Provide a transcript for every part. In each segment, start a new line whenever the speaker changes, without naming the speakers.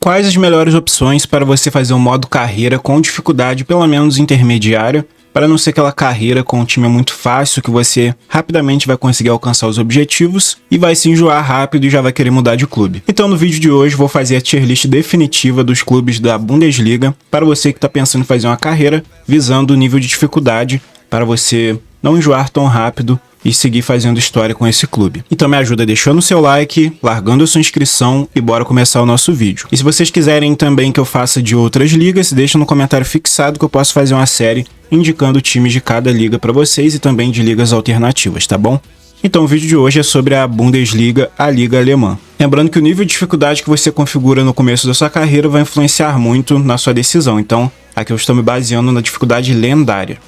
Quais as melhores opções para você fazer um modo carreira com dificuldade pelo menos intermediária, para não ser aquela carreira com um time muito fácil que você rapidamente vai conseguir alcançar os objetivos e vai se enjoar rápido e já vai querer mudar de clube. Então no vídeo de hoje vou fazer a tier list definitiva dos clubes da Bundesliga para você que está pensando em fazer uma carreira visando o nível de dificuldade para você não enjoar tão rápido e seguir fazendo história com esse clube. Então me ajuda deixando o seu like, largando a sua inscrição e bora começar o nosso vídeo. E se vocês quiserem também que eu faça de outras ligas, deixa no comentário fixado que eu posso fazer uma série indicando times de cada liga para vocês e também de ligas alternativas, tá bom? Então o vídeo de hoje é sobre a Bundesliga, a liga alemã. Lembrando que o nível de dificuldade que você configura no começo da sua carreira vai influenciar muito na sua decisão. Então aqui eu estou me baseando na dificuldade lendária.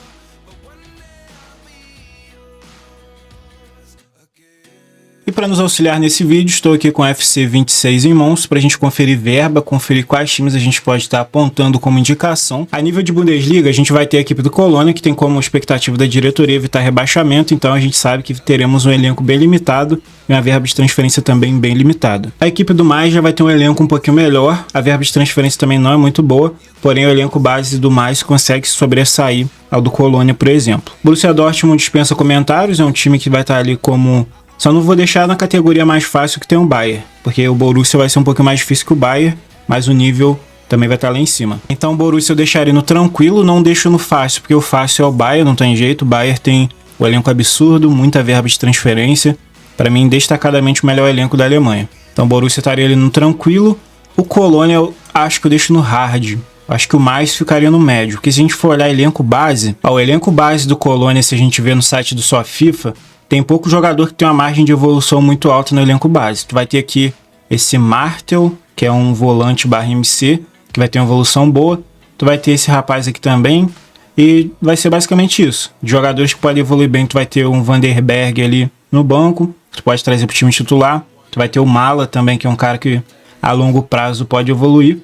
E para nos auxiliar nesse vídeo, estou aqui com a FC 26 em mãos para a gente conferir verba, conferir quais times a gente pode estar apontando como indicação. A nível de Bundesliga, a gente vai ter a equipe do Colônia, que tem como expectativa da diretoria evitar rebaixamento, então a gente sabe que teremos um elenco bem limitado e uma verba de transferência também bem limitada. A equipe do Mais já vai ter um elenco um pouquinho melhor, a verba de transferência também não é muito boa, porém o elenco base do Mais consegue sobressair ao do Colônia, por exemplo. Borussia Dortmund dispensa comentários, é um time que vai estar ali como... Só não vou deixar na categoria mais fácil que tem o Bayern, porque o Borussia vai ser um pouquinho mais difícil que o Bayern, mas o nível também vai estar lá em cima. Então o Borussia eu deixaria no tranquilo, não deixo no fácil, porque o fácil é o Bayern, não tem jeito. O Bayern tem o elenco absurdo, muita verba de transferência. Para mim, destacadamente o melhor elenco da Alemanha. Então o Borussia estaria ali no tranquilo. O Colônia eu acho que eu deixo no hard. Acho que o Mais ficaria no médio, porque se a gente for olhar elenco base, o elenco base do Colônia, se a gente ver no site do Só FIFA, tem pouco jogador que tem uma margem de evolução muito alta no elenco base. Tu vai ter aqui esse Martel, que é um volante /MC, que vai ter uma evolução boa. Tu vai ter esse rapaz aqui também. E vai ser basicamente isso. De jogadores que podem evoluir bem, tu vai ter um Vanderberg ali no banco. Tu pode trazer pro time titular. Tu vai ter o Mala também, que é um cara que a longo prazo pode evoluir.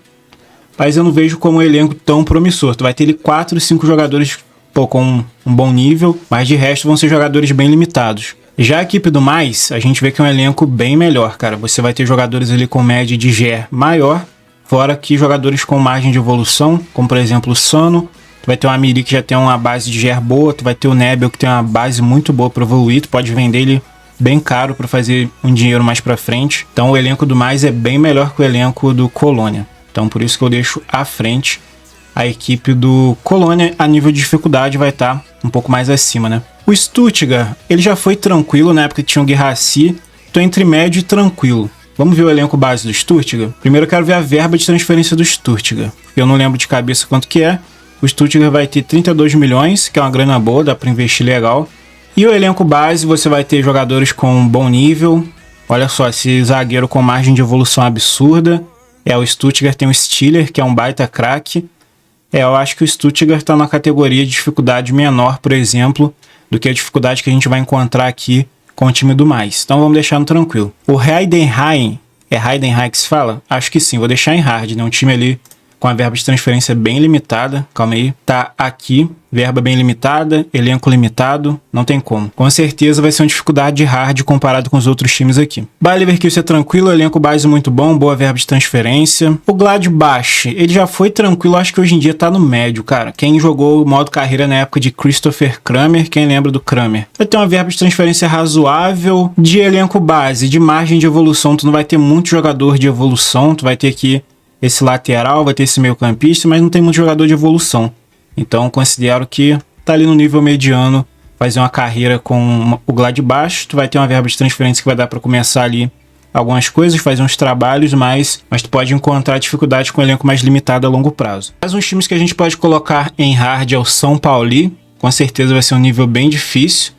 Mas eu não vejo como um elenco tão promissor. Tu vai ter ali 4, 5 jogadores com um bom nível, mas de resto vão ser jogadores bem limitados. Já a equipe do Mais, a gente vê que é um elenco bem melhor, cara. Você vai ter jogadores ali com média de GER maior, fora que jogadores com margem de evolução, como por exemplo o Sano. Tu vai ter o Amiri que já tem uma base de GER boa, tu vai ter o Nebel que tem uma base muito boa para evoluir, tu pode vender ele bem caro para fazer um dinheiro mais para frente. Então o elenco do Mais é bem melhor que o elenco do Colônia. Então por isso que eu deixo à frente a equipe do Colônia. A nível de dificuldade vai estar um pouco mais acima, né? O Stuttgart, ele já foi tranquilo na época que tinha o Guirassy, tô entre médio e tranquilo. Vamos ver o elenco base do Stuttgart? Primeiro eu quero ver a verba de transferência do Stuttgart, porque eu não lembro de cabeça quanto que é. O Stuttgart vai ter 32 milhões, que é uma grana boa, dá para investir legal. E o elenco base, você vai ter jogadores com um bom nível. Olha só, esse zagueiro com margem de evolução absurda. O Stuttgart tem o Stiller, que é um baita craque. Eu acho que o Stuttgart está na categoria de dificuldade menor, por exemplo, do que a dificuldade que a gente vai encontrar aqui com o time do Mais. Então vamos deixar no tranquilo. O Heidenheim, é Heidenheim que se fala? Acho que sim, vou deixar em hard, né? Um time ali com a verba de transferência bem limitada. Calma aí. Tá aqui, verba bem limitada, elenco limitado, não tem como. Com certeza vai ser uma dificuldade de hard comparado com os outros times aqui. Bayer Leverkusen é tranquilo, elenco base muito bom, boa verba de transferência. O Gladbach, ele já foi tranquilo, acho que hoje em dia tá no médio, cara. Quem jogou o modo carreira na época de Christopher Kramer, quem lembra do Kramer? Vai ter uma verba de transferência razoável, de elenco base, de margem de evolução, tu não vai ter muito jogador de evolução, tu vai ter aqui esse lateral, vai ter esse meio campista, mas não tem muito jogador de evolução. Então considero que tá ali no nível mediano, fazer uma carreira com o Gladbach. Tu vai ter uma verba de transferência que vai dar para começar ali algumas coisas, fazer uns trabalhos, mas tu pode encontrar dificuldades com um elenco mais limitado a longo prazo. Mas uns times que a gente pode colocar em hard é o São Paulo, com certeza vai ser um nível bem difícil.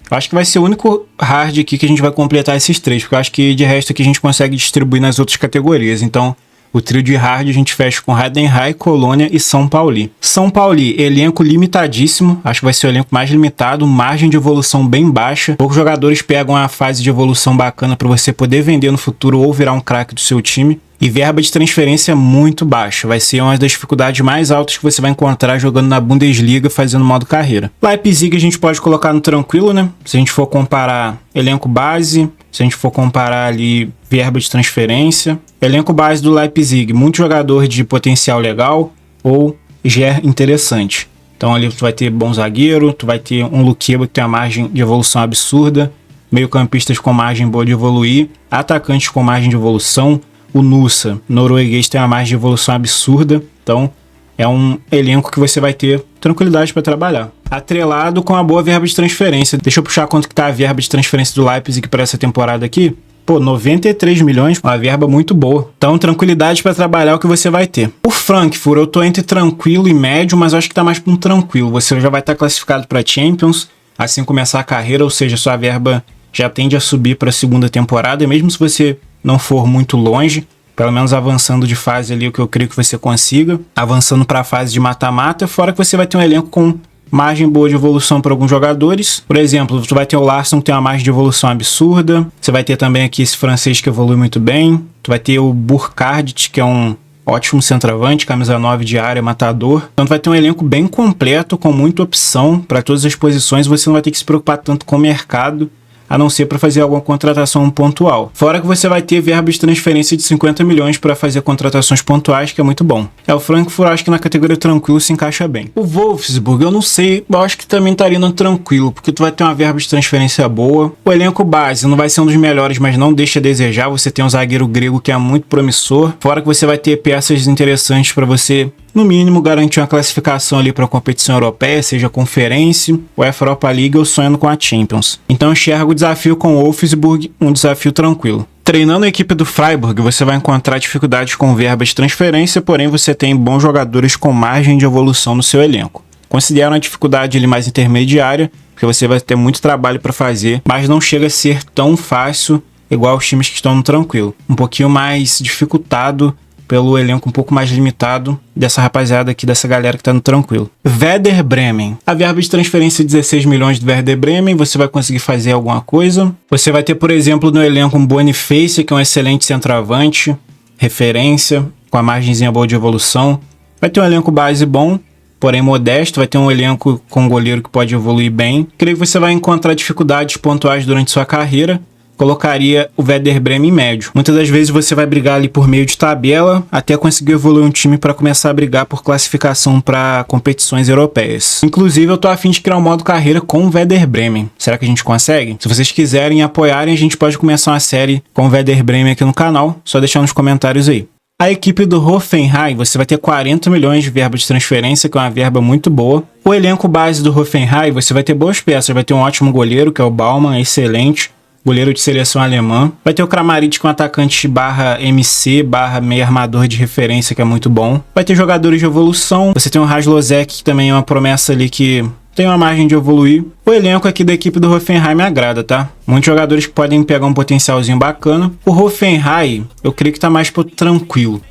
Eu acho que vai ser o único hard aqui que a gente vai completar esses três, porque eu acho que de resto aqui a gente consegue distribuir nas outras categorias. Então o trio de hard a gente fecha com Heidenheim, Colônia e São Paulo. São Paulo, elenco limitadíssimo. Acho que vai ser o elenco mais limitado, margem de evolução bem baixa. Poucos jogadores pegam a fase de evolução bacana para você poder vender no futuro ou virar um craque do seu time. e verba de transferência muito baixa. Vai ser uma das dificuldades mais altas que você vai encontrar jogando na Bundesliga fazendo modo carreira. Leipzig a gente pode colocar no tranquilo, né? Se a gente for comparar elenco base, se a gente for comparar ali verba de transferência. Elenco base do Leipzig, muito jogador de potencial legal ou já interessante. Então ali tu vai ter bom zagueiro, tu vai ter um Lukeba que tem uma margem de evolução absurda, meio-campistas com margem boa de evoluir, atacantes com margem de evolução. O Nusa, norueguês, tem uma margem de evolução absurda, então é um elenco que você vai ter tranquilidade para trabalhar. Atrelado com a boa verba de transferência. Deixa eu puxar quanto que tá a verba de transferência do Leipzig para essa temporada aqui. Pô, 93 milhões, uma verba muito boa. Então, tranquilidade para trabalhar é o que você vai ter. O Frankfurt, eu tô entre tranquilo e médio, mas eu acho que tá mais para um tranquilo. Você já vai estar classificado para Champions, assim começar a carreira, ou seja, sua verba já tende a subir para a segunda temporada, e mesmo se você não for muito longe, pelo menos avançando de fase ali, o que eu creio que você consiga, avançando para a fase de mata-mata, fora que você vai ter um elenco com margem boa de evolução para alguns jogadores. Por exemplo, tu vai ter o Larsson, que tem uma margem de evolução absurda. Você vai ter também aqui esse francês que evolui muito bem. Tu vai ter o Burkhardt, que é um ótimo centroavante, camisa 9 de área, matador. Então tu vai ter um elenco bem completo, com muita opção para todas as posições. Você não vai ter que se preocupar tanto com o mercado, a não ser para fazer alguma contratação pontual. Fora que você vai ter verba de transferência de 50 milhões para fazer contratações pontuais, que é muito bom. O Frankfurt, acho que na categoria tranquilo se encaixa bem. O Wolfsburg, eu não sei, eu acho que também estaria no tranquilo, porque tu vai ter uma verba de transferência boa. O elenco base não vai ser um dos melhores, mas não deixa a desejar. Você tem um zagueiro grego que é muito promissor. Fora que você vai ter peças interessantes para você, no mínimo, garantir uma classificação ali para a competição europeia, seja Conferência, ou Europa League ou sonhando com a Champions. Então eu enxergo o desafio com o Wolfsburg um desafio tranquilo. Treinando a equipe do Freiburg, você vai encontrar dificuldades com verba de transferência, porém você tem bons jogadores com margem de evolução no seu elenco. Considero uma dificuldade ali mais intermediária, porque você vai ter muito trabalho para fazer, mas não chega a ser tão fácil igual os times que estão no tranquilo. Um pouquinho mais dificultado pelo elenco um pouco mais limitado dessa rapaziada aqui, dessa galera que tá no tranquilo. Werder Bremen. A verba de transferência de 16 milhões do Werder Bremen, você vai conseguir fazer alguma coisa. Você vai ter, por exemplo, no elenco um Boniface, que é um excelente centroavante, referência, com a margenzinha boa de evolução. Vai ter um elenco base bom, porém modesto, vai ter um elenco com um goleiro que pode evoluir bem. Creio que você vai encontrar dificuldades pontuais durante sua carreira. Colocaria o Werder Bremen em médio. Muitas das vezes você vai brigar ali por meio de tabela até conseguir evoluir um time para começar a brigar por classificação para competições europeias. Inclusive, eu tô a fim de criar um modo carreira com o Werder Bremen. Será que a gente consegue? Se vocês quiserem apoiarem, a gente pode começar uma série com o Werder Bremen aqui no canal. Só deixar nos comentários aí. A equipe do Hoffenheim, você vai ter 40 milhões de verba de transferência, que é uma verba muito boa. O elenco base do Hoffenheim, você vai ter boas peças. Vai ter um ótimo goleiro, que é o Baumann, excelente. Goleiro de seleção alemã. Vai ter o Kramaric com atacante barra MC, barra meio armador de referência, que é muito bom. Vai ter jogadores de evolução. Você tem o Haslozek, que também é uma promessa ali que tem uma margem de evoluir. O elenco aqui da equipe do Hoffenheim me agrada, tá? Muitos jogadores que podem pegar um potencialzinho bacana. O Hoffenheim, eu creio que tá mais pro tranquilo.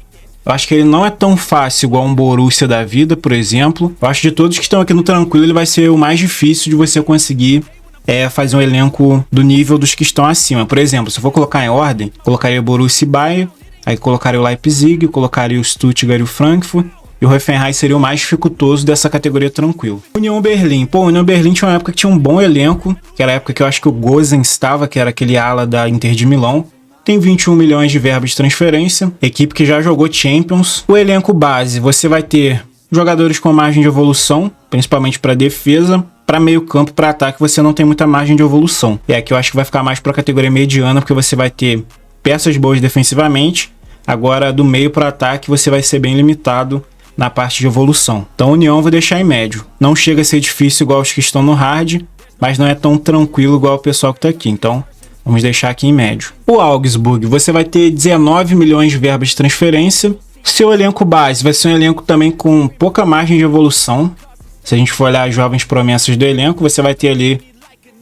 Eu acho que ele não é tão fácil igual um Borussia da vida, por exemplo. Eu acho que de todos que estão aqui no tranquilo, ele vai ser o mais difícil de você conseguir fazer um elenco do nível dos que estão acima. Por exemplo, se eu for colocar em ordem, colocaria o Borussia e Bayern, aí colocaria o Leipzig, colocaria o Stuttgart e o Frankfurt, e o Hoffenheim seria o mais dificultoso dessa categoria tranquilo. União Berlim. Pô, União Berlim tinha uma época que tinha um bom elenco, que era a época que eu acho que o Gosens estava, que era aquele ala da Inter de Milão. Tem 21 milhões de verba de transferência, equipe que já jogou Champions. O elenco base, você vai ter jogadores com margem de evolução, principalmente para defesa. Para meio campo, para ataque, você não tem muita margem de evolução. E aqui eu acho que vai ficar mais para a categoria mediana, porque você vai ter peças boas defensivamente. Agora, do meio para ataque, você vai ser bem limitado na parte de evolução. Então, União eu vou deixar em médio. Não chega a ser difícil igual os que estão no hard, mas não é tão tranquilo igual o pessoal que está aqui. Então, vamos deixar aqui em médio. O Augsburg, você vai ter 19 milhões de verba de transferência. Seu elenco base vai ser um elenco também com pouca margem de evolução. Se a gente for olhar as jovens promessas do elenco, você vai ter ali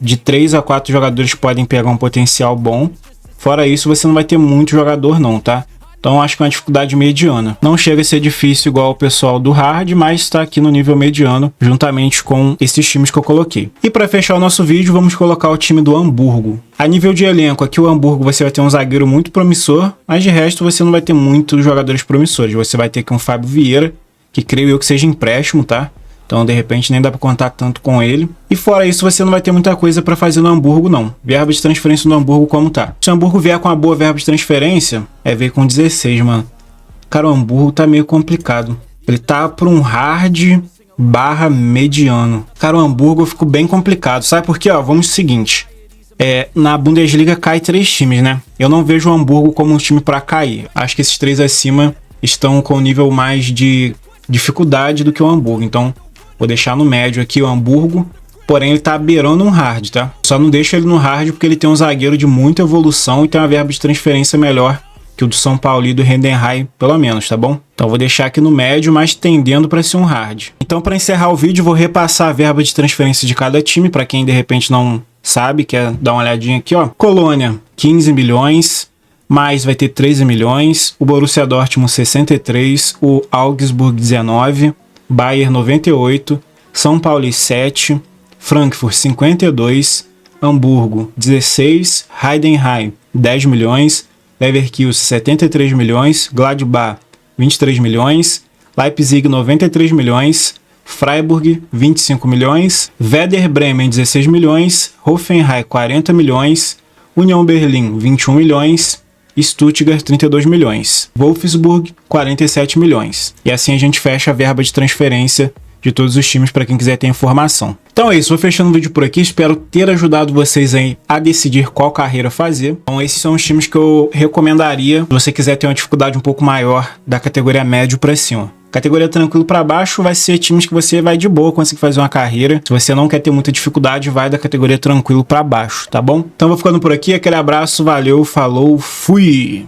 de 3 a 4 jogadores que podem pegar um potencial bom. Fora isso, você não vai ter muito jogador não, tá? Então acho que é uma dificuldade mediana. Não chega a ser difícil igual o pessoal do hard, mas está aqui no nível mediano, juntamente com esses times que eu coloquei. E para fechar o nosso vídeo, vamos colocar o time do Hamburgo. A nível de elenco, aqui o Hamburgo você vai ter um zagueiro muito promissor, mas de resto você não vai ter muitos jogadores promissores. Você vai ter aqui um Fábio Vieira, que creio eu que seja empréstimo, tá? Então, de repente, nem dá para contar tanto com ele. E fora isso, você não vai ter muita coisa para fazer no Hamburgo, não. Verba de transferência no Hamburgo como tá. Se o Hamburgo vier com uma boa verba de transferência, veio com 16, mano. Cara, o Hamburgo tá meio complicado. Ele tá por um hard / mediano. Cara, o Hamburgo ficou bem complicado. Sabe por quê? Ó, vamos ao seguinte. Na Bundesliga cai 3 times, né? Eu não vejo o Hamburgo como um time para cair. Acho que esses 3 acima estão com um nível mais de dificuldade do que o Hamburgo. Então, vou deixar no médio aqui o Hamburgo, porém ele tá beirando um hard, tá? Só não deixa ele no hard porque ele tem um zagueiro de muita evolução e tem uma verba de transferência melhor que o do São Paulo e do Heidenheim, pelo menos, tá bom? Então vou deixar aqui no médio, mas tendendo para ser um hard. Então para encerrar o vídeo, vou repassar a verba de transferência de cada time, para quem de repente não sabe, quer dar uma olhadinha aqui, ó. Colônia, 15 milhões, mais vai ter 13 milhões, o Borussia Dortmund 63, o Augsburg 19, Bayern 98, São Paulo 7, Frankfurt 52, Hamburgo 16, Heidenheim 10 milhões, Leverkusen 73 milhões, Gladbach 23 milhões, Leipzig 93 milhões, Freiburg 25 milhões, Werder Bremen 16 milhões, Hoffenheim 40 milhões, União Berlim 21 milhões, Stuttgart 32 milhões, Wolfsburg 47 milhões. E assim a gente fecha a verba de transferência de todos os times para quem quiser ter informação. Então é isso, vou fechando o vídeo por aqui, espero ter ajudado vocês aí a decidir qual carreira fazer. Então esses são os times que eu recomendaria se você quiser ter uma dificuldade um pouco maior da categoria médio para cima. Categoria tranquilo para baixo vai ser times que você vai de boa conseguir fazer uma carreira. Se você não quer ter muita dificuldade, vai da categoria tranquilo para baixo, tá bom? Então vou ficando por aqui, aquele abraço, valeu, falou, fui!